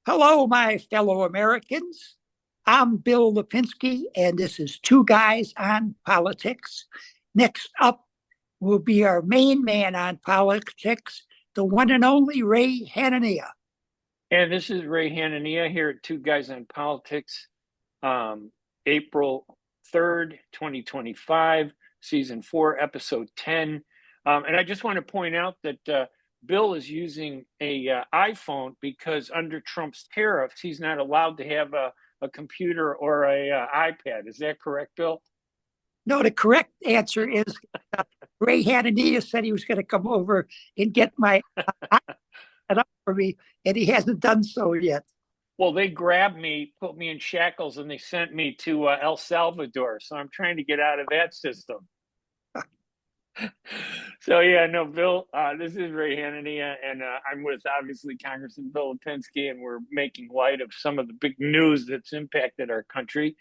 Hello, my fellow Americans. I'm Bill Lipinski, and this is Two Guys on Politics. Next up will be our main man on politics, the one and only Ray Hanania. And this is Ray Hanania here at Two Guys on Politics, April 3rd, 2025, Season 4, Episode 10. And I just want to point out that Bill is using a iPhone because under Trump's tariffs, he's not allowed to have a computer or a iPad. Is that correct, Bill? No, the correct answer is Ray Hanania said he was going to come over and get my iPad up for me, and he hasn't done so yet. Well, they grabbed me, put me in shackles, and they sent me to El Salvador. So I'm trying to get out of that system. So, yeah, no, Bill, this is Ray Hanania, and I'm with, obviously, Congressman Bill Lipinski, and we're making light of some of the big news that's impacted our country.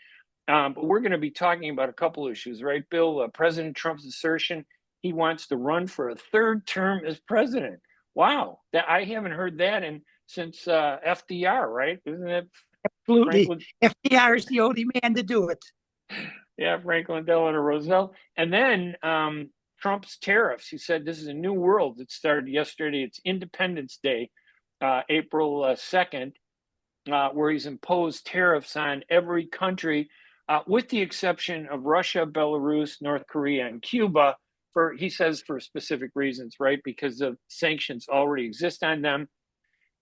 But we're going to be talking about a couple issues, right, Bill? President Trump's assertion he wants to run for a third term as president. Wow, I haven't heard that since FDR, right? Isn't it? Absolutely. FDR is the only man to do it. Yeah, Franklin Delano Roosevelt. And then Trump's tariffs. He said this is a new world that started yesterday. It's Independence Day, April 2nd, where he's imposed tariffs on every country, with the exception of Russia, Belarus, North Korea, and Cuba, he says for specific reasons, right? Because the sanctions already exist on them.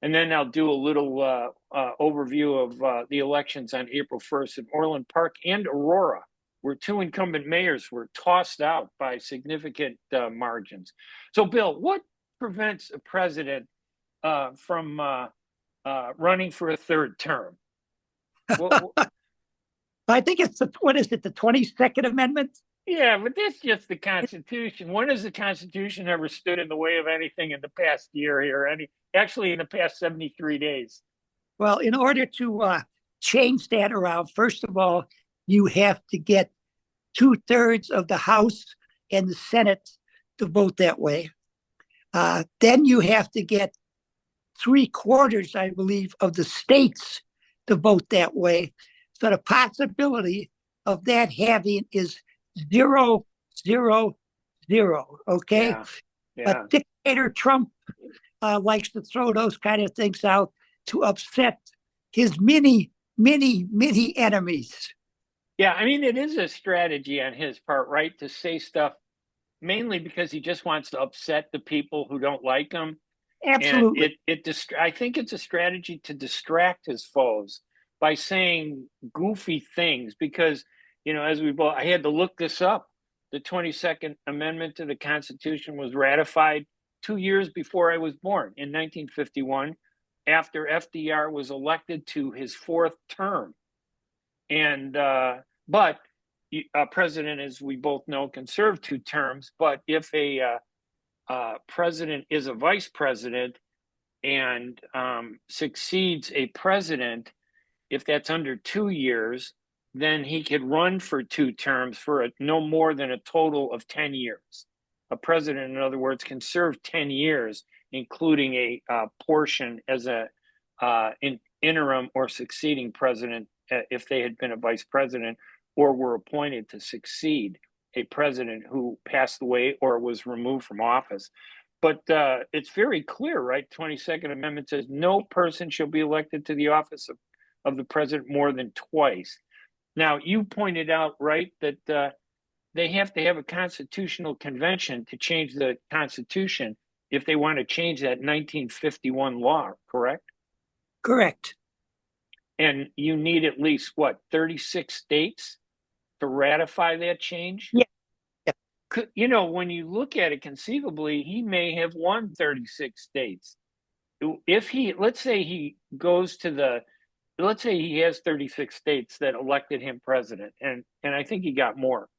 And then I'll do a little overview of the elections on April 1st in Orland Park and Aurora, where two incumbent mayors were tossed out by significant margins. So, Bill, what prevents a president from running for a third term? I think it's the 22nd Amendment? Yeah, but that's just the Constitution. When has the Constitution ever stood in the way of anything in the past year here? Actually, in the past 73 days? Well, in order to change that around, first of all, you have to get 2/3 of the House and the Senate to vote that way. Then you have to get 3/4, I believe, of the states to vote that way. So the possibility of that having is 0, 0, 0. Okay. Yeah. But dictator Trump likes to throw those kind of things out to upset his many enemies. Yeah, I mean, it is a strategy on his part, right? To say stuff mainly because he just wants to upset the people who don't like him. Absolutely. And I think it's a strategy to distract his foes by saying goofy things because, I had to look this up. The 22nd Amendment to the Constitution was ratified 2 years before I was born in 1951, after FDR was elected to his fourth term. And but a president, as we both know, can serve 2 terms. But if a president is a vice president and succeeds a president, if that's under 2 years, then he could run for 2 terms for no more than a total of 10 years. A president, in other words, can serve 10 years, including a portion as an interim or succeeding president if they had been a vice president or were appointed to succeed a president who passed away or was removed from office. But it's very clear, right? 22nd Amendment says no person shall be elected to the office of the president more than twice. Now, you pointed out, right, that they have to have a constitutional convention to change the Constitution if they want to change that 1951 law, correct? Correct. And you need at least, 36 states to ratify that change? Yeah. When you look at it conceivably, he may have won 36 states. If let's say he has 36 states that elected him president, and I think he got more.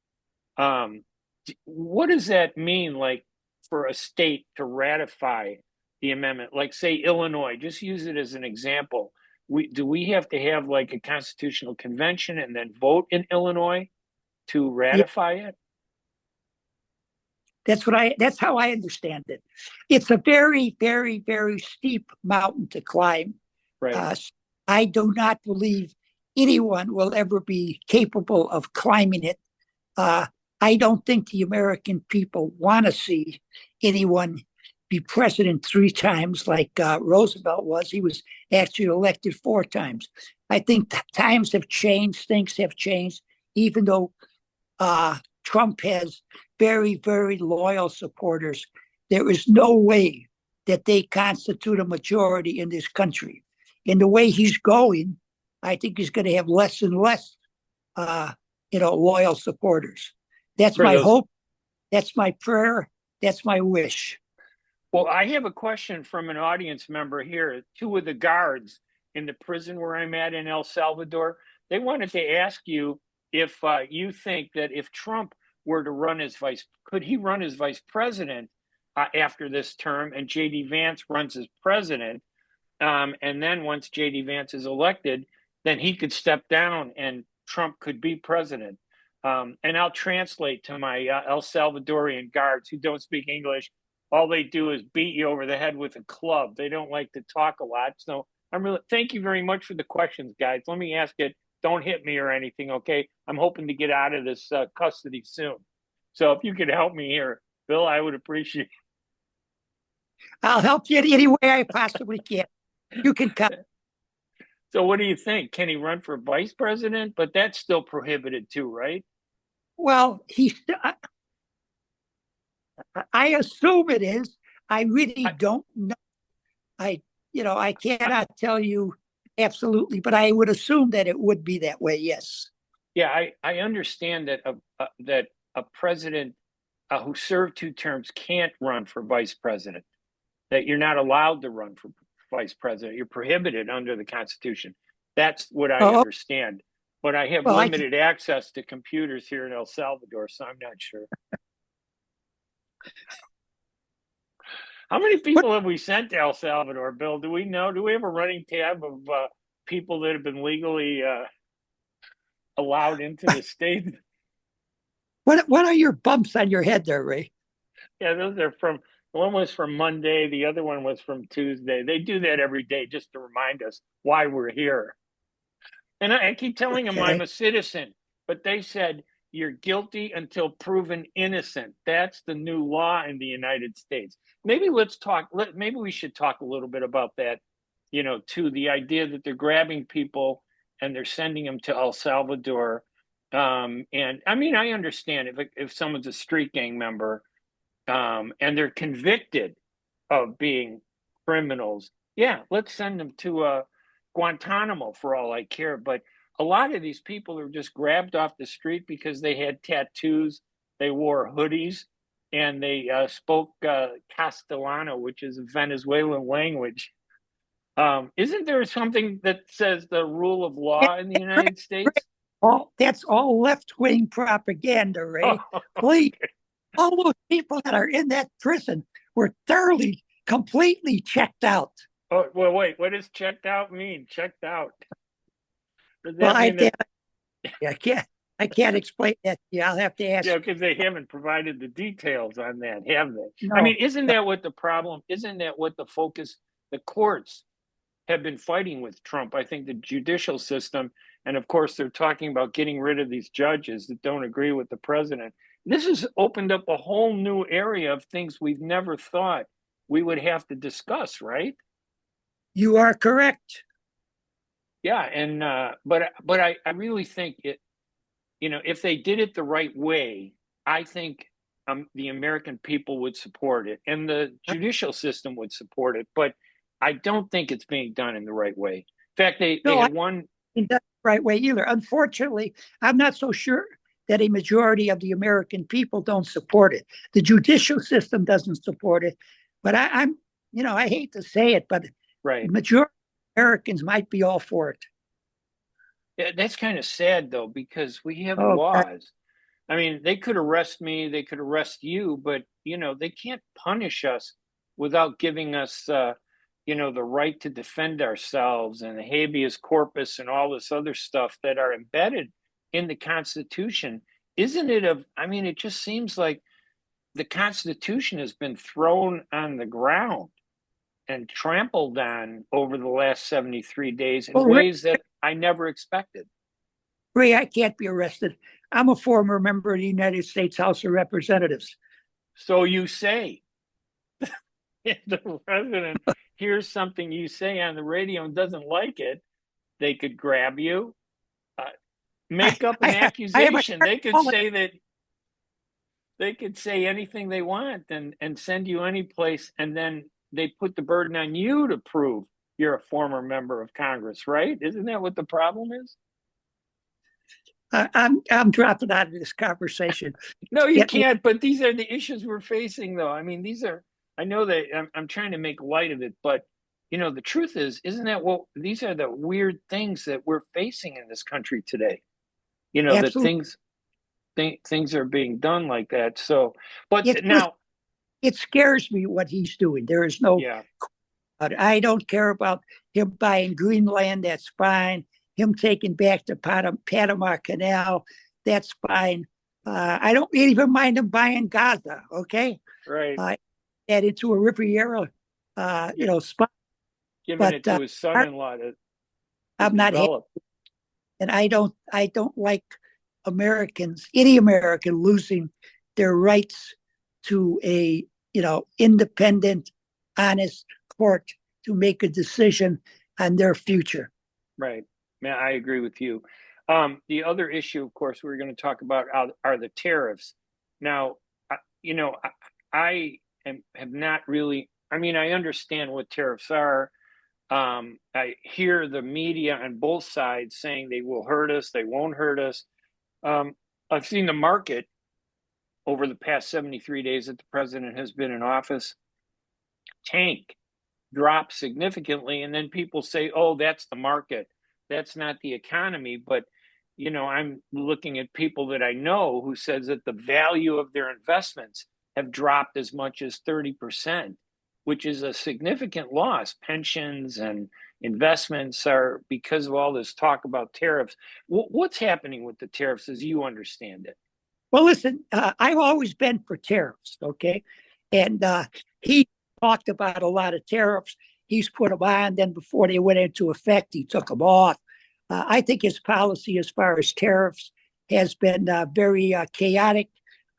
What does that mean, like, for a state to ratify the amendment? Like, say, Illinois, just use it as an example. Do we have to have, like, a constitutional convention and then vote in Illinois to ratify it? That's how I understand it. It's a very, very, very steep mountain to climb Right. I do not believe anyone will ever be capable of climbing it. I don't think the American people want to see anyone be president 3 times like Roosevelt was. He was actually elected 4 times. I think times have changed, things have changed, even though Trump has very, very loyal supporters. There is no way that they constitute a majority in this country. In the way he's going, I think he's going to have less and less, loyal supporters. That's my hope. That's my prayer. That's my wish. Well, I have a question from an audience member here. 2 of the guards in the prison where I'm at in El Salvador, they wanted to ask you if you think that if Trump were to run as could he run as vice president after this term, and J.D. Vance runs as president, and then once J.D. Vance is elected, then he could step down and Trump could be president. And I'll translate to my El Salvadorian guards who don't speak English. All they do is beat you over the head with a club. They don't like to talk a lot. So thank you very much for the questions, guys. Let me ask it. Don't hit me or anything, okay? I'm hoping to get out of this custody soon. So if you could help me here, Bill, I would appreciate it. I'll help you in any way I possibly can. You can come. So what do you think? Can he run for vice president? But that's still prohibited too, right? Well, I assume it is. I really don't know. I cannot tell you absolutely, but I would assume that it would be that way. Yes. Yeah, I understand that a president who served 2 terms can't run for vice president. That you're not allowed to run for vice president. You're prohibited under the Constitution. That's what I understand. But I have limited access to computers here in El Salvador, so I'm not sure. How many people have we sent to El Salvador, Bill? Do we know? Do we have a running tab of people that have been legally allowed into the state? What are your bumps on your head there, Ray? Yeah, those are one was from Monday, the other one was from Tuesday. They do that every day just to remind us why we're here. And I keep telling them I'm a citizen, but they said you're guilty until proven innocent. That's the new law in the United States. Maybe maybe we should talk a little bit about that, to the idea that they're grabbing people and they're sending them to El Salvador. And I mean, I understand if someone's a street gang member, and they're convicted of being criminals, yeah, let's send them to Guantanamo for all I care. But a lot of these people are just grabbed off the street because they had tattoos, they wore hoodies, and they spoke Castellano, which is a Venezuelan language. Isn't there something that says the rule of law in the United States? That's all left-wing propaganda, Ray. Please. All those people that are in that prison were thoroughly, completely checked out. Oh, well, wait, what does checked out mean? Checked out. Well, I can't explain that. Yeah, I'll have to ask. Yeah, because they haven't provided the details on that, have they? No, I mean, isn't that what the problem? Isn't that what the focus? The courts have been fighting with Trump. I think the judicial system, and of course, they're talking about getting rid of these judges that don't agree with the president. This has opened up a whole new area of things we've never thought we would have to discuss, right? You are correct. Yeah, and but I really think it, if they did it the right way, I think the American people would support it, and the judicial system would support it. But I don't think it's being done in the right way. In fact, they had one in the right way either. Unfortunately, I'm not so sure that a majority of the American people don't support it. The judicial system doesn't support it, but I hate to say it, but right. The majority of Americans might be all for it. Yeah, that's kind of sad though, because we have laws. God. I mean, they could arrest me, they could arrest you, but they can't punish us without giving us the right to defend ourselves and the habeas corpus and all this other stuff that are embedded in the Constitution. Isn't it it just seems like the Constitution has been thrown on the ground. and trampled on over the last 73 days in Well, ways that I never expected. Ray, I can't be arrested. I'm a former member of the United States House of Representatives. So you say. If the president hears something you say on the radio and doesn't like it, they could grab you, uh, make up an I have a accusation. They could say that they could say anything they want and send you any place, and then they put the burden on you to prove you're a former member of Congress, right? Isn't that what the problem is? I'm dropping out of this conversation. No, you Get me. can't. But these are the issues we're facing, though. I mean, these are. I know that I'm trying to make light of it, but the truth is, isn't that what these are the weird things that we're facing in this country today? That Absolutely. things are being done like that. So, but It, now, it scares me what he's doing. There is no. yeah, I don't care about him buying Greenland. That's fine. Him taking back the Panama Canal. That's fine. I don't even mind him buying Gaza. Okay. right, Add into a Riviera, spot. giving But it to his son-in-law to I'm not happy, develop. and I don't like any American losing their rights to a independent, honest court to make a decision on their future. Right. Man, I agree with you. The other issue, of course, we're going to talk about are the tariffs. Now, I have not really. I mean, I understand what tariffs are. I hear the media on both sides saying they will hurt us, they won't hurt us. I've seen the market over the past 73 days that the president has been in office tank, drop significantly, and then people say, "Oh, that's the market. That's not the economy." But I'm looking at people that I know who says that the value of their investments have dropped as much as 30%, which is a significant loss. Pensions and investments are because of all this talk about tariffs. What's happening with the tariffs as you understand it? Well, listen, I've always been for tariffs, okay? And he talked about a lot of tariffs. He's put them on. Then before they went into effect, he took them off. I think his policy as far as tariffs has been very chaotic.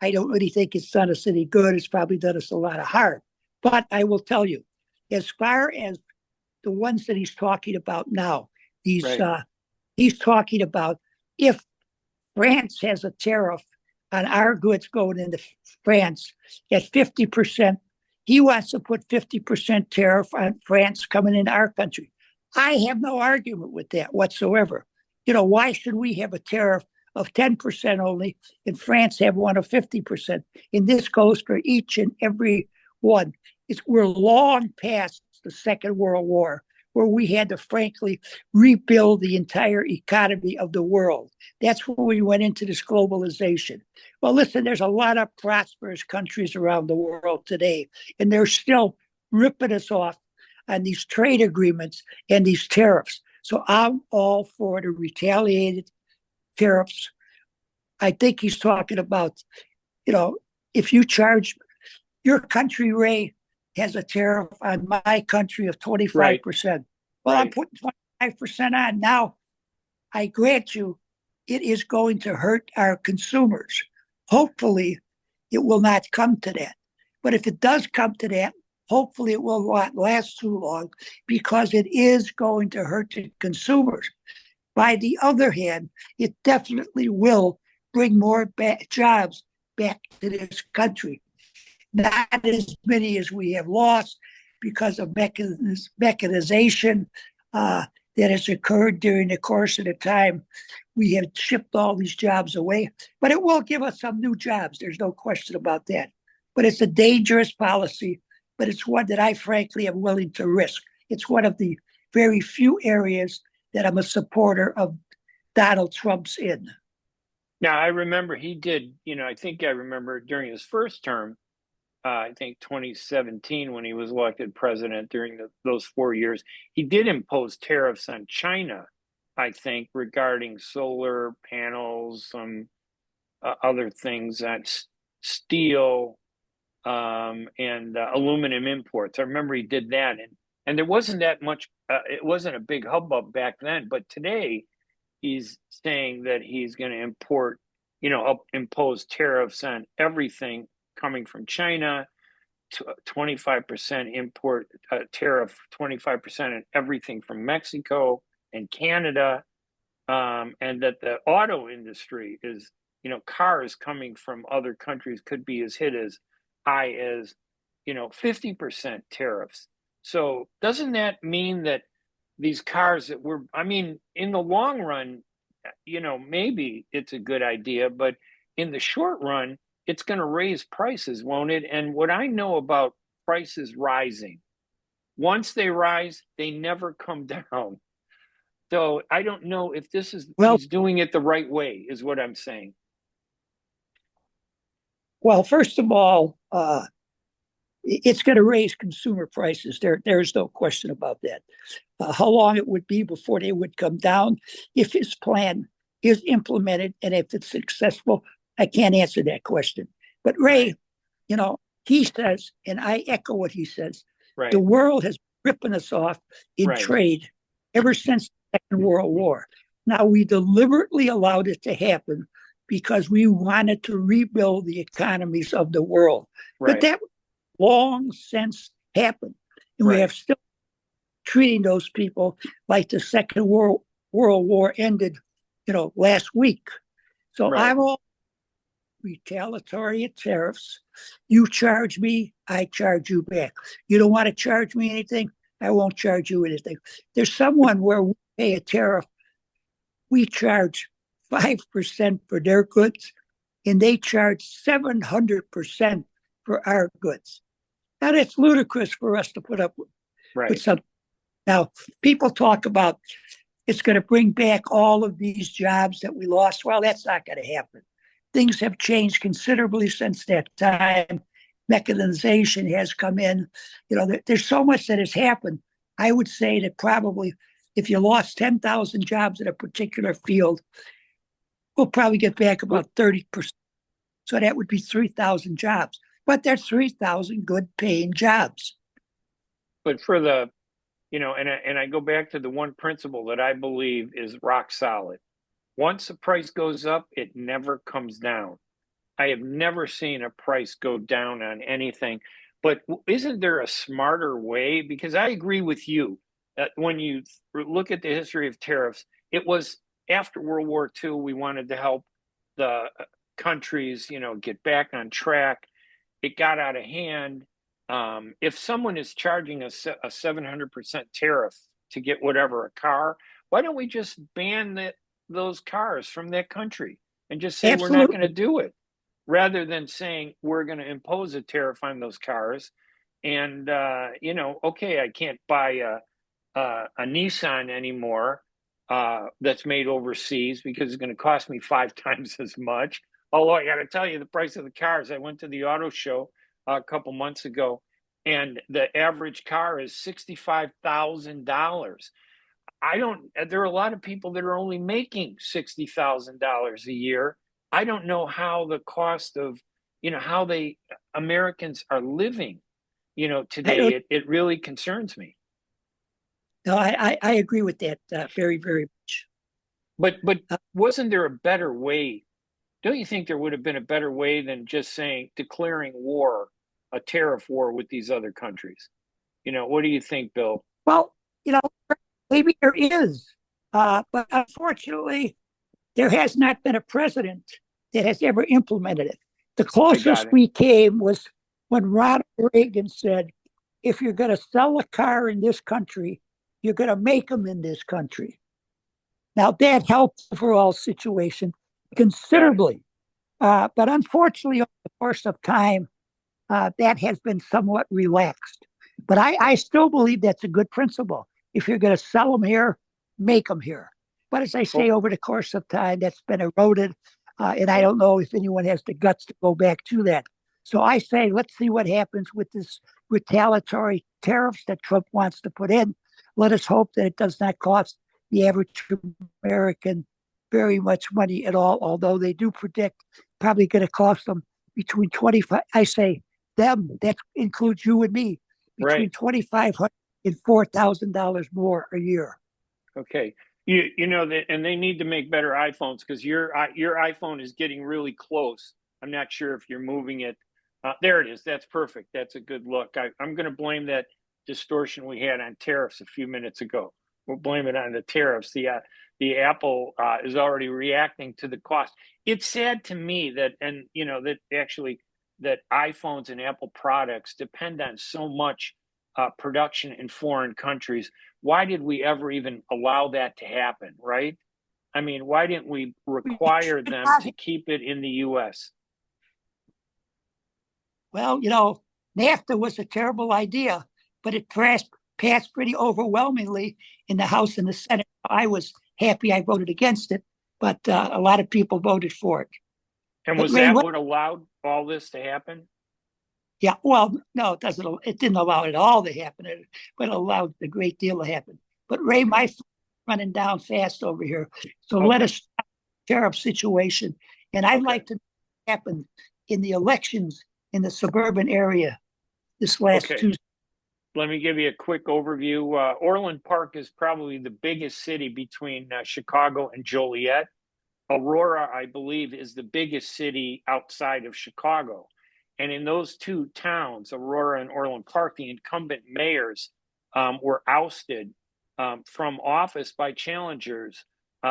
I don't really think it's done us any good. It's probably done us a lot of harm. But I will tell you, as far as the ones that he's talking about now, Right. he's talking about if France has a tariff on our goods going into France at 50%. He wants to put 50% tariff on France coming into our country. I have no argument with that whatsoever. Why should we have a tariff of 10% only and France have one of 50%? And this goes for each and every one. We're long past the Second World War, where we had to frankly rebuild the entire economy of the world. That's when we went into this globalization. Well, listen, there's a lot of prosperous countries around the world today, and they're still ripping us off on these trade agreements and these tariffs. So I'm all for the retaliated tariffs. I think he's talking about, if you charge your country, Ray, has a tariff on my country of 25%. Right. Well, right. I'm putting 25% on. Now, I grant you, it is going to hurt our consumers. Hopefully, it will not come to that. But if it does come to that, hopefully it will not last too long, because it is going to hurt the consumers. By the other hand, it definitely will bring more jobs back to this country. Not as many as we have lost because of mechanization that has occurred during the course of the time we have shipped all these jobs away. But it will give us some new jobs. There's no question about that. But it's a dangerous policy, but it's one that I frankly am willing to risk. It's one of the very few areas that I'm a supporter of Donald Trump's in. Now, I remember he did, I think I remember during his first term, I think 2017, when he was elected president during those 4 years, he did impose tariffs on China, I think, regarding solar panels, some other things, on steel and aluminum imports. I remember he did that. And there wasn't that much, it wasn't a big hubbub back then. But today, he's saying that he's going to impose tariffs on everything coming from China, 25% import tariff, 25% on everything from Mexico and Canada, and that the auto industry is, cars coming from other countries could be hit as high as, 50% tariffs. So doesn't that mean that these cars in the long run, maybe it's a good idea, but in the short run, it's going to raise prices, won't it? And what I know about prices rising, once they rise, they never come down. So I don't know if he's doing it the right way, is what I'm saying. Well, first of all, it's going to raise consumer prices. There's no question about that. How long it would be before they would come down, if his plan is implemented and if it's successful, I can't answer that question. But Ray, he says, and I echo what he says, the world has ripping us off in trade ever since the Second World War. Now, we deliberately allowed it to happen because we wanted to rebuild the economies of the world. But that long since happened. And we have still treating those people like the Second World War ended, last week. So I'm all retaliatory tariffs. You charge me, I charge you back. You don't want to charge me anything, I won't charge you anything. There's someone where we pay a tariff, we charge 5% for their goods, and they charge 700% for our goods. Now, that's ludicrous for us to put up with something. Now, people talk about it's going to bring back all of these jobs that we lost. Well, that's not going to happen. Things have changed considerably since that time. Mechanization has come in. There's so much that has happened. I would say that probably if you lost 10,000 jobs in a particular field, we'll probably get back about 30%. So that would be 3,000 jobs. But there's 3,000 good paying jobs. But for and I go back to the one principle that I believe is rock solid. Once the price goes up, it never comes down. I have never seen a price go down on anything. But isn't there a smarter way? Because I agree with you that when you look at the history of tariffs, it was after World War II, we wanted to help the countries, get back on track. It got out of hand. If someone is charging a 700% tariff to get whatever, a car, why don't we just ban those cars from that country and just say we're not going to do it, rather than saying we're going to impose a tariff on those cars? And, okay, I can't buy a Nissan anymore that's made overseas because it's going to cost me 5 times as much. Although I got to tell you, the price of the cars, I went to the auto show a couple months ago, and the average car is $65,000. There are a lot of people that are only making $60,000 a year. I don't know how the cost of, how Americans are living, today. It really concerns me. No, I agree with that very, very much. But wasn't there a better way? Don't you think there would have been a better way than just declaring war, a tariff war with these other countries? What do you think, Bill? Well, maybe there is. But unfortunately, there has not been a president that has ever implemented it. The closest we came was when Ronald Reagan said, if you're going to sell a car in this country, you're going to make them in this country. Now, that helped the overall situation considerably. But unfortunately, over the course of time, that has been somewhat relaxed. But I still believe that's a good principle. If you're going to sell them here, make them here. But as I say, over the course of time, that's been eroded. And I don't know if anyone has the guts to go back to that. So I say, let's see what happens with this retaliatory tariffs that Trump wants to put in. Let us hope that it does not cost the average American very much money at all, although they do predict probably going to cost them between 25. I say them, that includes you and me, between $2,500 in $4,000 more a year. Okay. You know that, and they need to make better iPhones because your iPhone is getting really close. I'm not sure if you're moving it. There it is. That's perfect. That's a good look. I'm going to blame that distortion we had on tariffs a few minutes ago. We'll blame it on the tariffs. The Apple is already reacting to the cost. It's sad to me that, and you know, that actually that iPhones and Apple products depend on so much production in foreign countries. Why did we ever even allow that to happen, right? I mean, why didn't we We require should them not to keep it in the US? Well, NAFTA was a terrible idea, but it passed pretty overwhelmingly in the House and the Senate. I was happy I voted against it, but a lot of people voted for it. And But was Ray, that what allowed all this to happen? yeah, well, no, it doesn't. It didn't allow it all to happen, but it allowed a great deal to happen. But Ray, Okay. my running down fast over here, so let Okay. us stop the tariff situation, and I'd Okay. like to happen in the elections in the suburban area this last Okay. Tuesday. Let me give you a quick overview. Orland Park is probably the biggest city between Chicago and Joliet. Aurora, I believe, is the biggest city outside of Chicago. And in those two towns, Aurora and Orland Park, the incumbent mayors were ousted from office by challengers.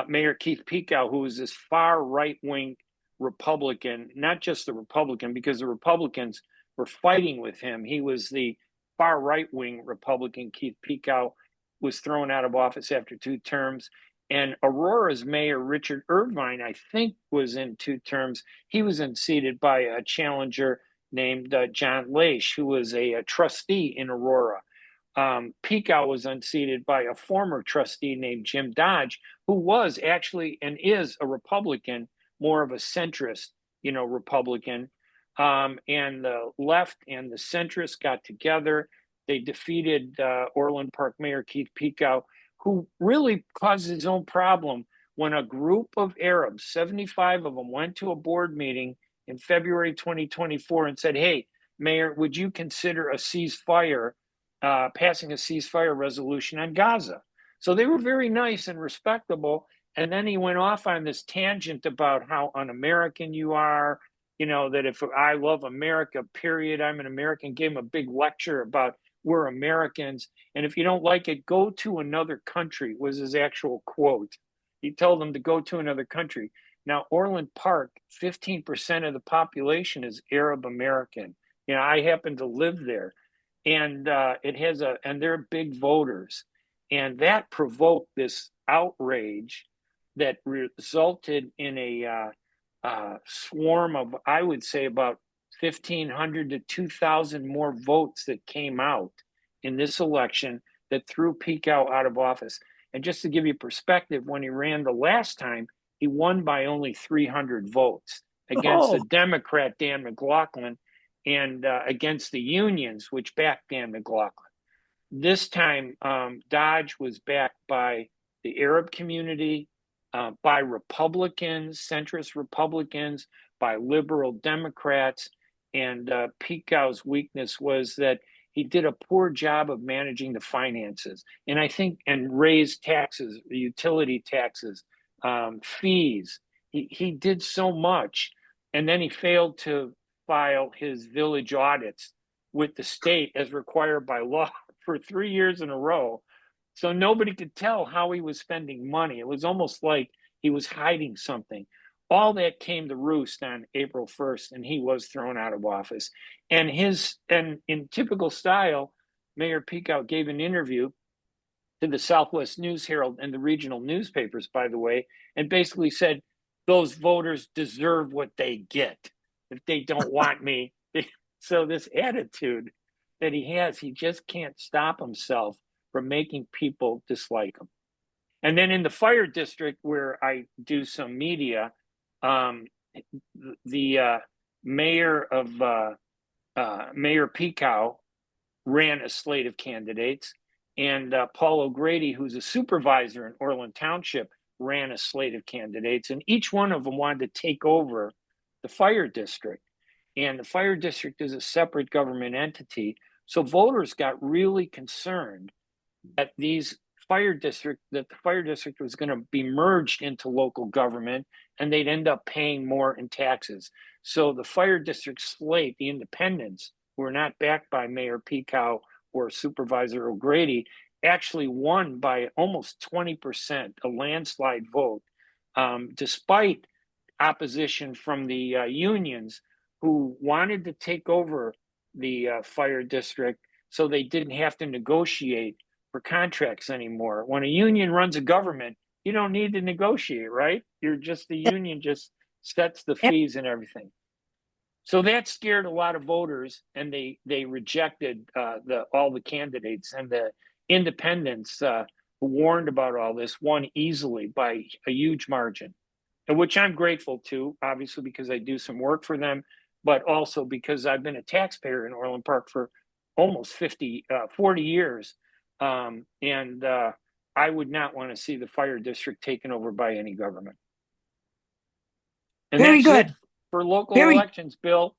Mayor Keith Pekau, who was this far right wing Republican, not just the Republican, because the Republicans were fighting with him. He was the far right wing Republican. Keith Pekau was thrown out of office after 2 terms. And Aurora's mayor, Richard Irvin, I think, was in 2 terms. He was unseated by a challenger named John Laesch, who was a trustee in Aurora. Pekau was unseated by a former trustee named Jim Dodge, who was actually and is a Republican, more of a centrist, Republican. And the left and the centrists got together. They defeated Orland Park Mayor Keith Pekau, who really caused his own problem when a group of Arabs, 75 of them, went to a board meeting in February 2024 and said, "Hey, Mayor, would you consider a ceasefire, passing a ceasefire resolution on Gaza?" So they were very nice and respectable. And then he went off on this tangent about how un-American you are, that if I love America, period, I'm an American, gave him a big lecture about we're Americans. And if you don't like it, go to another country, was his actual quote. He told them to go to another country. Now, Orland Park, 15% of the population is Arab American. I happen to live there. And and they're big voters. And that provoked this outrage that resulted in a swarm of, I would say, about 1,500 to 2,000 more votes that came out in this election that threw Pekau out of office. And just to give you perspective, when he ran the last time, he won by only 300 votes against the Democrat, Dan McLaughlin, and against the unions, which backed Dan McLaughlin. This time, Dodge was backed by the Arab community, by Republicans, centrist Republicans, by liberal Democrats. And Pekau's weakness was that he did a poor job of managing the finances. And I think, and raised taxes, utility taxes, fees. He did so much. And then he failed to file his village audits with the state as required by law for 3 years in a row. So nobody could tell how he was spending money. It was almost like he was hiding something. All that came to roost on April 1st, and he was thrown out of office. And in typical style, Mayor Pekau gave an interview to the Southwest News Herald and the regional newspapers, by the way, and basically said, those voters deserve what they get. If they don't want me. So this attitude that he has, he just can't stop himself from making people dislike him. And then in the fire district where I do some media, the mayor Pekau ran a slate of candidates, and Paul O'Grady, who's a supervisor in Orland Township, ran a slate of candidates, and each one of them wanted to take over the fire district. And the fire district is a separate government entity. So voters got really concerned that the fire district was going to be merged into local government, and they'd end up paying more in taxes. So the fire district slate, the independents, who are not backed by Mayor Pekau or Supervisor O'Grady, actually won by almost 20%, a landslide vote, despite opposition from the unions who wanted to take over the fire district so they didn't have to negotiate for contracts anymore. When a union runs a government, you don't need to negotiate, right? The union just sets the fees and everything. So that scared a lot of voters, and they rejected all the candidates, and the independents who warned about all this won easily by a huge margin, which I'm grateful to, obviously, because I do some work for them, but also because I've been a taxpayer in Orland Park for almost 40 years. And I would not want to see the fire district taken over by any government. And Very that's good. it for local elections, Bill.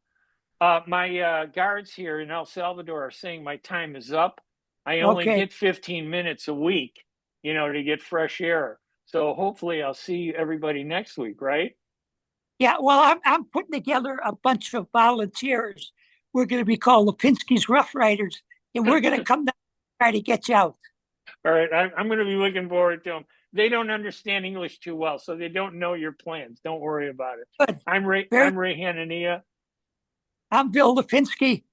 My guards here in El Salvador are saying my time is up. I only get 15 minutes a week, to get fresh air. So hopefully I'll see everybody next week, right? Yeah, well, I'm putting together a bunch of volunteers. We're going to be called Lipinski's Rough Riders, and we're going to come down and try to get you out. All right, I'm going to be looking forward to them. They don't understand English too well, so they don't know your plans. Don't worry about it. Good. I'm Ray Hanania. I'm Bill Lipinski.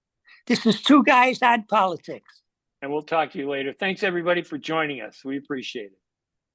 This is Two Guys on Politics. And we'll talk to you later. Thanks, everybody, for joining us. We appreciate it.